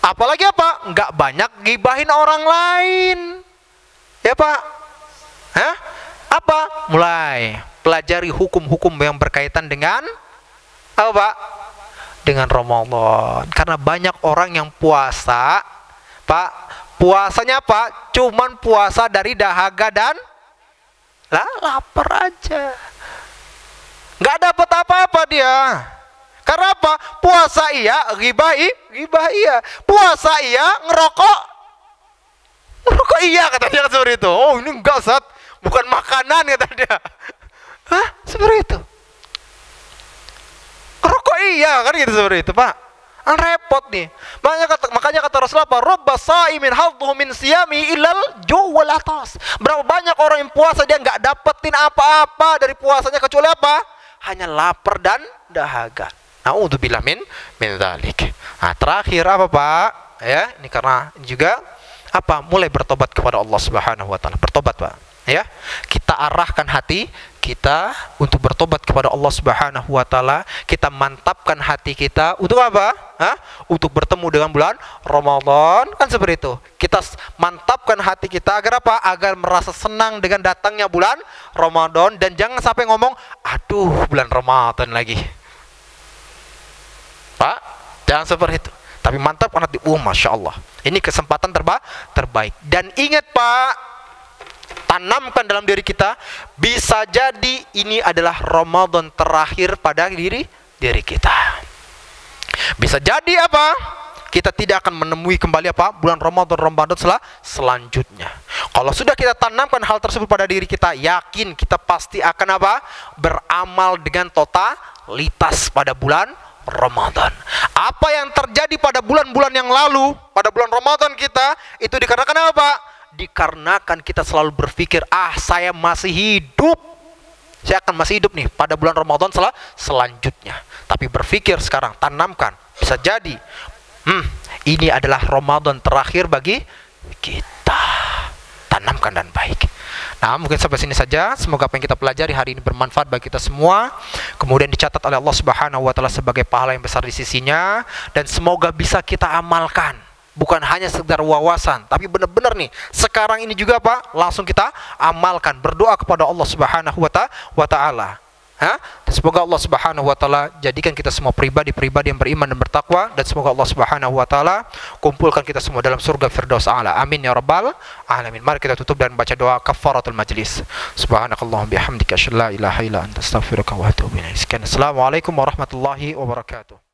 Apalagi apa? Nggak banyak gibahin orang lain. Ya Pak? Apa? Mulai pelajari hukum-hukum yang berkaitan dengan apa Pak? Dengan Ramadan. Karena banyak orang yang puasa, Pak, puasanya apa? Cuman puasa dari dahaga dan lapar aja. Nggak dapat apa-apa dia. Karena apa? Puasa iya, ghibah iya. Puasa iya, ngerokok iya katanya seperti itu. Oh ini enggak Ustaz, bukan makanan kata dia. Hah? Seperti itu. Ngerokok iya kan gitu seperti itu Pak. Repot nih. Makanya kata Rasulullah apa? Robba sa'imin hadduhu min siyami illal ju'wal atas. Berapa banyak orang yang puasa dia nggak dapetin apa-apa dari puasanya kecuali apa? Hanya lapar dan dahaga. Na'udzubillah min dzalik. Nah, terakhir apa Pak? Ya, ini karena juga apa? Mulai bertobat kepada Allah Subhanahu wa taala. Bertobat, Pak. Ya. Kita arahkan hati kita untuk bertobat kepada Allah Subhanahu wa taala. Kita mantapkan hati kita untuk apa? Untuk bertemu dengan bulan Ramadan. Kan seperti itu. Kita mantapkan hati kita agar apa? Agar merasa senang dengan datangnya bulan Ramadan dan jangan sampai ngomong, "Aduh, bulan Ramadan lagi." Pak, jangan seperti itu. Tapi mantap karena Masya Allah. Ini kesempatan terbaik. Dan ingat Pak, tanamkan dalam diri kita, bisa jadi ini adalah Ramadan terakhir pada diri kita. Bisa jadi apa? Kita tidak akan menemui kembali apa? Bulan Ramadan selanjutnya. Kalau sudah kita tanamkan hal tersebut pada diri kita, yakin kita pasti akan apa? Beramal dengan totalitas pada bulan Ramadan. Apa yang terjadi pada bulan-bulan yang lalu, pada bulan Ramadan kita, itu dikarenakan apa? Dikarenakan kita selalu berpikir, saya masih hidup. Saya akan masih hidup nih pada bulan Ramadan selanjutnya. Tapi berpikir sekarang, tanamkan. Bisa jadi ini adalah Ramadan terakhir bagi kita. Tanamkan dan baik. Nah, mungkin sampai sini saja. Semoga apa yang kita pelajari hari ini bermanfaat bagi kita semua. Kemudian dicatat oleh Allah Subhanahu wa taala sebagai pahala yang besar di sisinya, dan semoga bisa kita amalkan. Bukan hanya sekedar wawasan, tapi benar-benar nih, sekarang ini juga Pak, langsung kita amalkan. Berdoa kepada Allah Subhanahu wa taala. Dan semoga Allah Subhanahu wa taala jadikan kita semua pribadi-pribadi yang beriman dan bertakwa, dan semoga Allah Subhanahu wa taala kumpulkan kita semua dalam surga Firdaus A'la. Amin ya rabbal alamin. Mari kita tutup dan baca doa kafaratul majlis. Subhanakallahumma bihamdika asyhadu an la ilaha illa anta astaghfiruka wa atubu ilaik. Assalamualaikum warahmatullahi wabarakatuh.